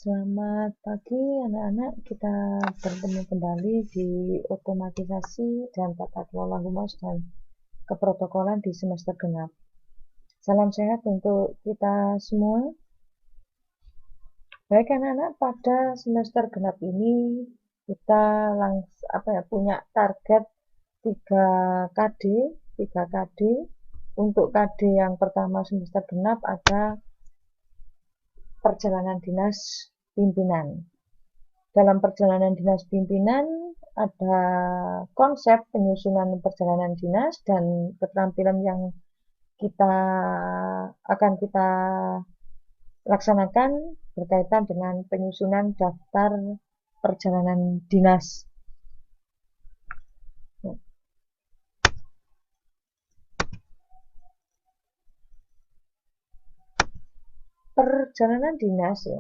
Selamat pagi anak-anak, kita bertemu kembali di otomatisasi dan tata kelola humas dan keprotokolan di semester genap. Salam sehat untuk kita semua. Baik anak-anak, pada semester genap ini kita punya target 3 KD. Untuk KD yang pertama semester genap ada perjalanan dinas pimpinan. Dalam perjalanan dinas pimpinan ada konsep penyusunan perjalanan dinas dan keterampilan yang akan kita laksanakan berkaitan dengan penyusunan daftar perjalanan dinas. Perjalanan dinas ya.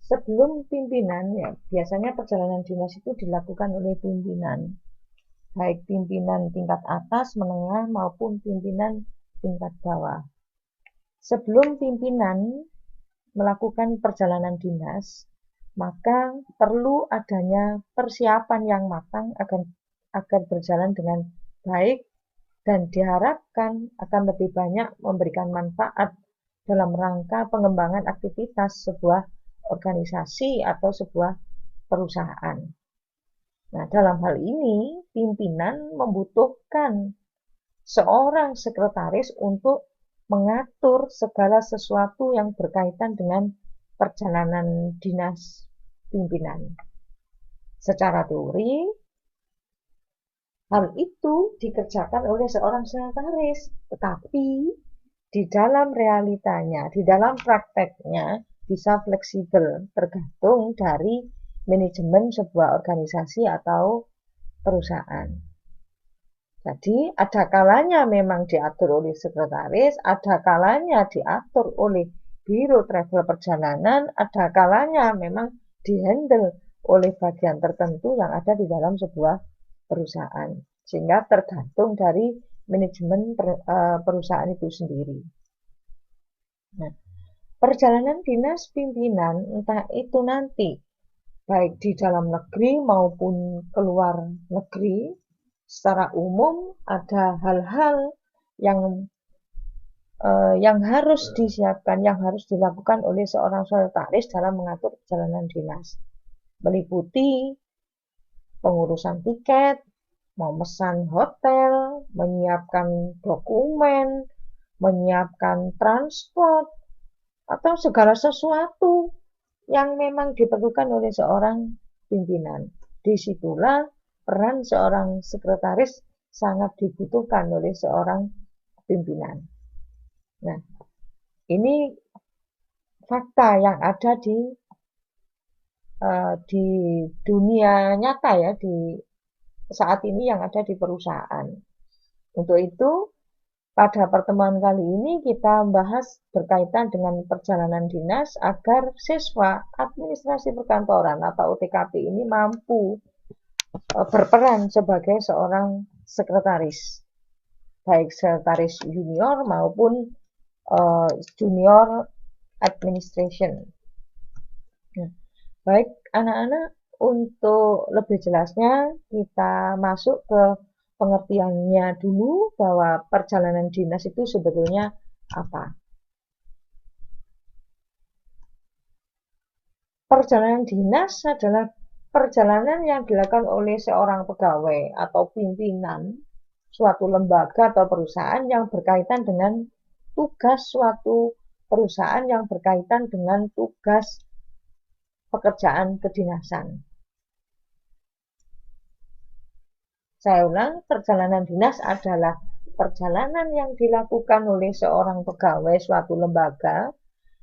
Sebelum pimpinan ya, biasanya perjalanan dinas itu dilakukan oleh pimpinan. Baik pimpinan tingkat atas, menengah maupun pimpinan tingkat bawah. Sebelum pimpinan melakukan perjalanan dinas, maka perlu adanya persiapan yang matang agar berjalan dengan baik dan diharapkan akan lebih banyak memberikan manfaat dalam rangka pengembangan aktivitas sebuah organisasi atau sebuah perusahaan. Nah, dalam hal ini, pimpinan membutuhkan seorang sekretaris untuk mengatur segala sesuatu yang berkaitan dengan perjalanan dinas pimpinan. Secara teori, hal itu dikerjakan oleh seorang sekretaris, tetapi di dalam realitanya, di dalam prakteknya bisa fleksibel, tergantung dari manajemen sebuah organisasi atau perusahaan. Jadi ada kalanya memang diatur oleh sekretaris, ada kalanya diatur oleh biro travel perjalanan, ada kalanya memang dihandle oleh bagian tertentu yang ada di dalam sebuah perusahaan. Sehingga tergantung dari manajemen perusahaan itu sendiri. Nah, perjalanan dinas pimpinan entah itu nanti baik di dalam negeri maupun keluar negeri, secara umum ada hal-hal yang harus disiapkan, yang harus dilakukan oleh seorang sekretaris dalam mengatur perjalanan dinas. Meliputi pengurusan tiket, memesan hotel, menyiapkan dokumen, menyiapkan transport, atau segala sesuatu yang memang diperlukan oleh seorang pimpinan. Disitulah peran seorang sekretaris sangat dibutuhkan oleh seorang pimpinan. Nah, ini fakta yang ada di dunia nyata ya, di saat ini yang ada di perusahaan. Untuk itu, pada pertemuan kali ini kita membahas berkaitan dengan perjalanan dinas agar siswa administrasi perkantoran atau OTKP ini mampu berperan sebagai seorang sekretaris, baik sekretaris junior maupun junior administration. Baik anak-anak, untuk lebih jelasnya kita masuk ke pengertiannya dulu bahwa perjalanan dinas itu sebetulnya apa. Perjalanan dinas adalah perjalanan yang dilakukan oleh seorang pegawai atau pimpinan suatu lembaga atau perusahaan yang berkaitan dengan tugas suatu perusahaan yang berkaitan dengan tugas pekerjaan kedinasan. Saya ulang, perjalanan dinas adalah perjalanan yang dilakukan oleh seorang pegawai suatu lembaga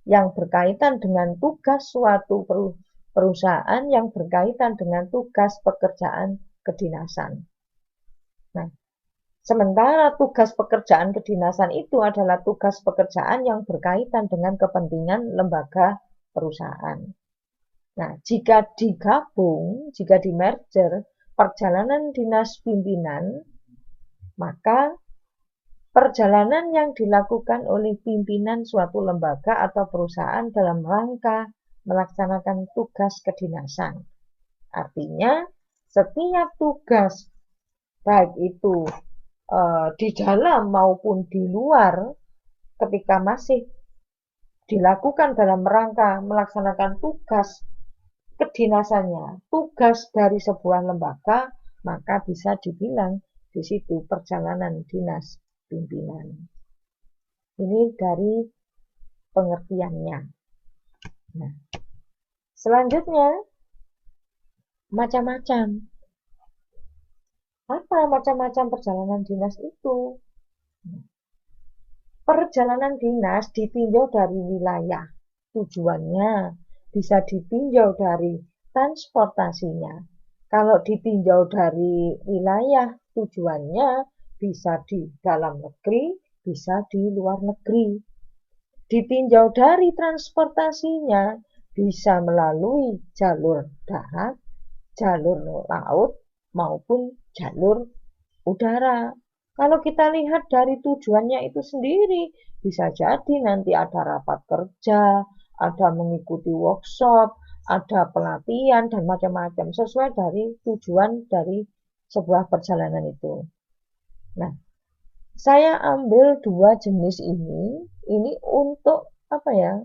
yang berkaitan dengan tugas suatu perusahaan yang berkaitan dengan tugas pekerjaan kedinasan. Nah, sementara tugas pekerjaan kedinasan itu adalah tugas pekerjaan yang berkaitan dengan kepentingan lembaga perusahaan. Nah, jika digabung, jika di-merger perjalanan dinas pimpinan, maka perjalanan yang dilakukan oleh pimpinan suatu lembaga atau perusahaan dalam rangka melaksanakan tugas kedinasan. Artinya setiap tugas baik itu di dalam maupun di luar ketika masih dilakukan dalam rangka melaksanakan tugas kedinasannya, tugas dari sebuah lembaga, maka bisa dibilang di situ perjalanan dinas pimpinan. Ini dari pengertiannya. Nah, selanjutnya macam-macam. Apa macam-macam perjalanan dinas itu? Perjalanan dinas ditinjau dari wilayah. Tujuannya bisa ditinjau dari transportasinya. Kalau ditinjau dari wilayah, tujuannya bisa di dalam negeri, bisa di luar negeri. Ditinjau dari transportasinya, bisa melalui jalur darat, jalur laut, maupun jalur udara. Kalau kita lihat dari tujuannya itu sendiri, bisa jadi nanti ada rapat kerja, ada mengikuti workshop, ada pelatihan, dan macam-macam, sesuai dari tujuan dari sebuah perjalanan itu. Nah, saya ambil dua jenis ini untuk apa ya?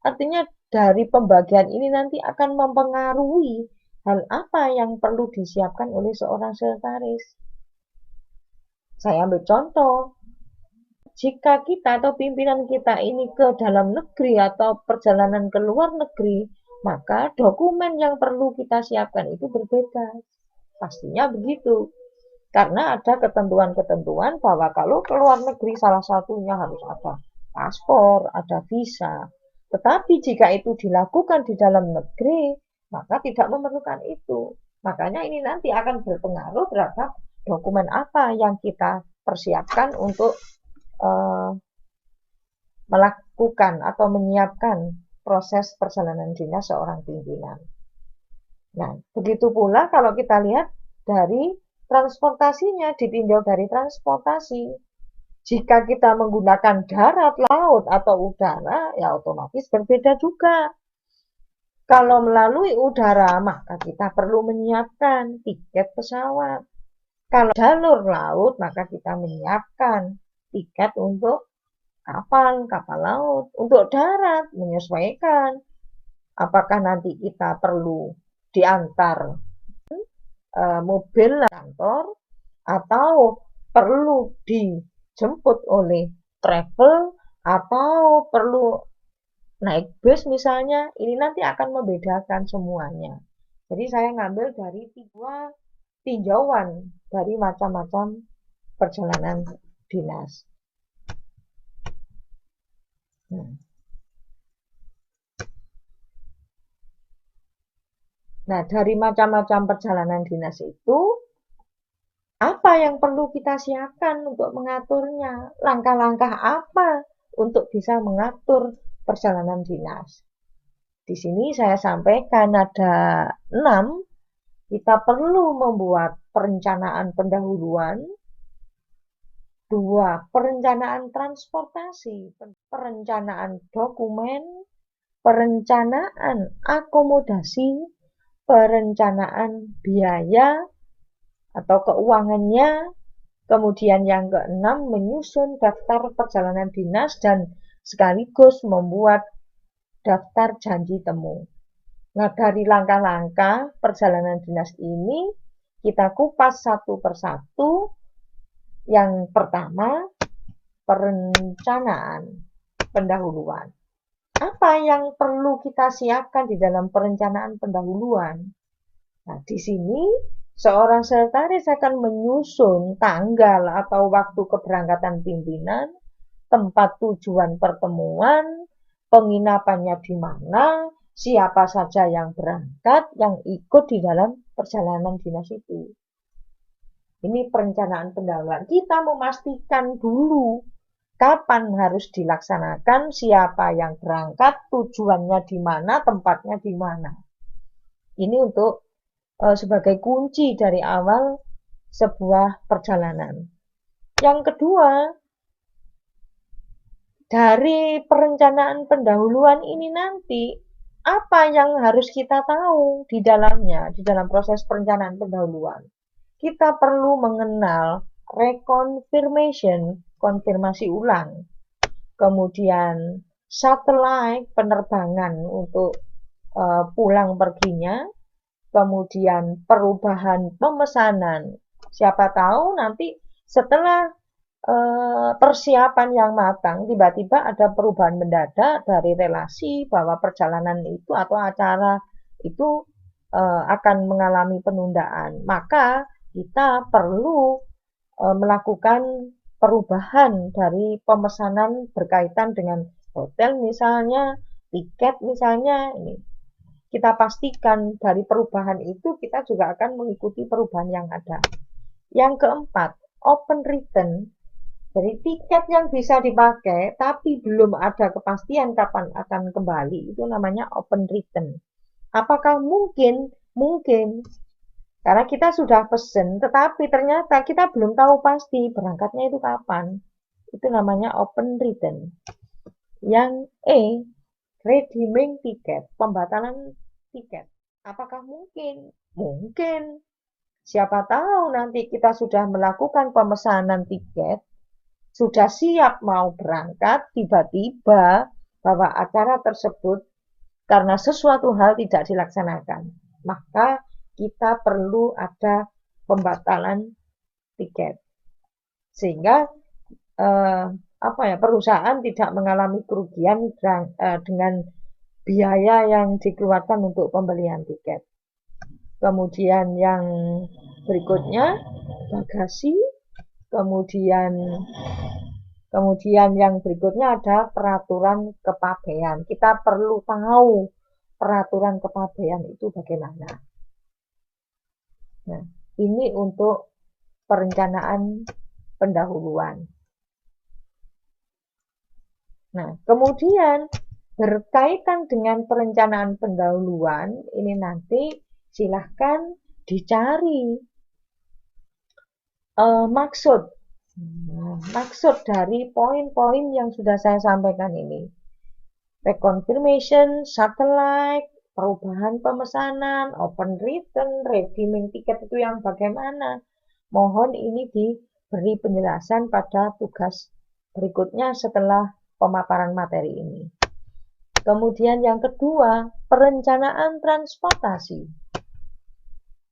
Artinya dari pembagian ini nanti akan mempengaruhi hal apa yang perlu disiapkan oleh seorang sekretaris. Saya ambil contoh, jika kita atau pimpinan kita ini ke dalam negeri atau perjalanan ke luar negeri, maka dokumen yang perlu kita siapkan itu berbeda. Pastinya begitu. Karena ada ketentuan-ketentuan bahwa kalau ke luar negeri salah satunya harus ada paspor, ada visa. Tetapi jika itu dilakukan di dalam negeri, maka tidak memerlukan itu. Makanya ini nanti akan berpengaruh terhadap dokumen apa yang kita persiapkan untuk melakukan atau menyiapkan proses perjalanan dinas seorang pimpinan. Nah, begitu pula kalau kita lihat dari transportasinya, ditinjau dari transportasi. Jika kita menggunakan darat, laut, atau udara, ya otomatis berbeda juga. Kalau melalui udara, maka kita perlu menyiapkan tiket pesawat. Kalau jalur laut, maka kita menyiapkan tiket untuk kapal laut. Untuk darat, menyesuaikan. Apakah nanti kita perlu diantar mobil kantor atau perlu dijemput oleh travel atau perlu naik bus misalnya, ini nanti akan membedakan semuanya. Jadi saya ngambil dari tiga tinjauan dari macam-macam perjalanan dinas. Nah, dari macam-macam perjalanan dinas itu, apa yang perlu kita siapkan untuk mengaturnya? Langkah-langkah apa untuk bisa mengatur perjalanan dinas? Di sini saya sampaikan ada 6. Kita perlu membuat perencanaan pendahuluan. 2. Perencanaan transportasi, perencanaan dokumen, perencanaan akomodasi, perencanaan biaya atau keuangannya. Kemudian yang ke-6, menyusun daftar perjalanan dinas dan sekaligus membuat daftar janji temu. Nah, dari langkah-langkah perjalanan dinas ini kita kupas satu persatu. Yang pertama, perencanaan pendahuluan. Apa yang perlu kita siapkan di dalam perencanaan pendahuluan? Nah, di sini seorang sekretaris akan menyusun tanggal atau waktu keberangkatan pimpinan, tempat tujuan pertemuan, penginapannya di mana, siapa saja yang berangkat, yang ikut di dalam perjalanan dinas itu. Ini perencanaan pendahuluan. Kita memastikan dulu kapan harus dilaksanakan, siapa yang berangkat, tujuannya di mana, tempatnya di mana. Ini untuk sebagai kunci dari awal sebuah perjalanan. Yang kedua, dari perencanaan pendahuluan ini nanti Apa yang harus kita tahu di dalamnya, di dalam proses perencanaan pendahuluan? Kita perlu mengenal reconfirmation, konfirmasi ulang, kemudian satellite, penerbangan untuk pulang perginya, kemudian perubahan pemesanan. Siapa tahu nanti setelah persiapan yang matang, tiba-tiba ada perubahan mendadak dari relasi bahwa perjalanan itu atau acara itu akan mengalami penundaan. Maka kita perlu melakukan perubahan dari pemesanan berkaitan dengan hotel misalnya, tiket misalnya, ini kita pastikan dari perubahan itu kita juga akan mengikuti perubahan yang ada. Yang keempat, open return. Jadi tiket yang bisa dipakai tapi belum ada kepastian kapan akan kembali itu namanya open return. Apakah mungkin? Mungkin. Karena kita sudah pesen tetapi ternyata kita belum tahu pasti berangkatnya itu kapan. Itu namanya open return. Yang redeeming tiket, pembatalan tiket. Apakah mungkin? Mungkin. Siapa tahu nanti kita sudah melakukan pemesanan tiket, sudah siap mau berangkat, tiba-tiba bahwa acara tersebut karena sesuatu hal tidak dilaksanakan. Maka kita perlu ada pembatalan tiket. Sehingga perusahaan tidak mengalami kerugian dengan biaya yang dikeluarkan untuk pembelian tiket. Kemudian yang berikutnya bagasi, kemudian yang berikutnya ada peraturan kepabean. Kita perlu tahu peraturan kepabean itu bagaimana. Nah, ini untuk perencanaan pendahuluan. Nah, kemudian berkaitan dengan perencanaan pendahuluan, ini nanti silahkan dicari maksud dari poin-poin yang sudah saya sampaikan ini. Reconfirmation, satellite, perubahan pemesanan, open return, redeeming tiket itu yang bagaimana. Mohon ini diberi penjelasan pada tugas berikutnya setelah pemaparan materi ini. Kemudian yang kedua, perencanaan transportasi.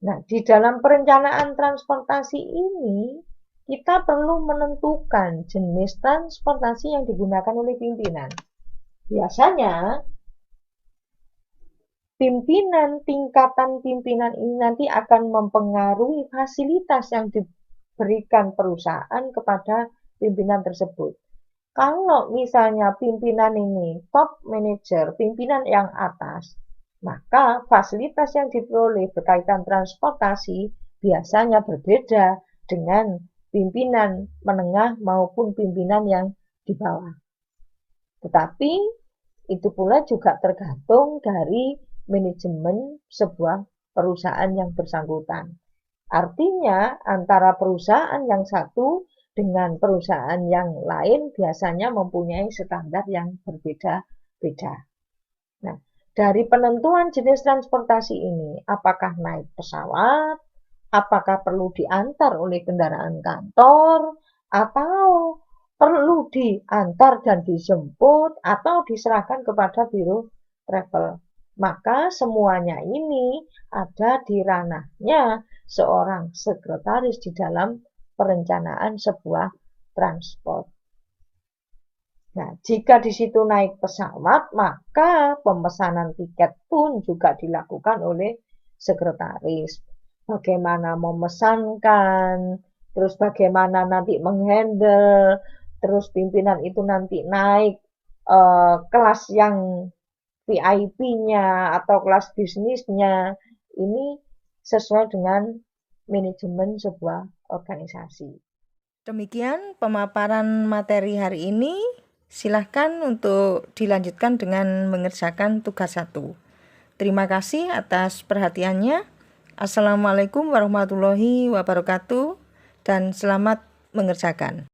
Nah, di dalam perencanaan transportasi ini, kita perlu menentukan jenis transportasi yang digunakan oleh pimpinan. Biasanya, tingkatan pimpinan ini nanti akan mempengaruhi fasilitas yang diberikan perusahaan kepada pimpinan tersebut. Kalau misalnya pimpinan ini top manager, pimpinan yang atas, maka fasilitas yang diperoleh berkaitan transportasi biasanya berbeda dengan pimpinan menengah maupun pimpinan yang di bawah. Tetapi itu pula juga tergantung dari manajemen sebuah perusahaan yang bersangkutan. Artinya antara perusahaan yang satu dengan perusahaan yang lain biasanya mempunyai standar yang berbeda-beda. Nah, dari penentuan jenis transportasi ini, apakah naik pesawat, apakah perlu diantar oleh kendaraan kantor, atau perlu diantar dan dijemput, atau diserahkan kepada biro travel. Maka semuanya ini ada di ranahnya seorang sekretaris di dalam perencanaan sebuah transport. Nah, jika di situ naik pesawat, maka pemesanan tiket pun juga dilakukan oleh sekretaris. Bagaimana memesankan, terus bagaimana nanti menghandle, terus pimpinan itu nanti naik kelas yang VIP-nya atau kelas bisnisnya. Ini sesuai dengan manajemen sebuah organisasi. Demikian pemaparan materi hari ini. Silahkan untuk dilanjutkan dengan mengerjakan tugas 1. Terima kasih atas perhatiannya. Assalamualaikum warahmatullahi wabarakatuh dan selamat mengerjakan.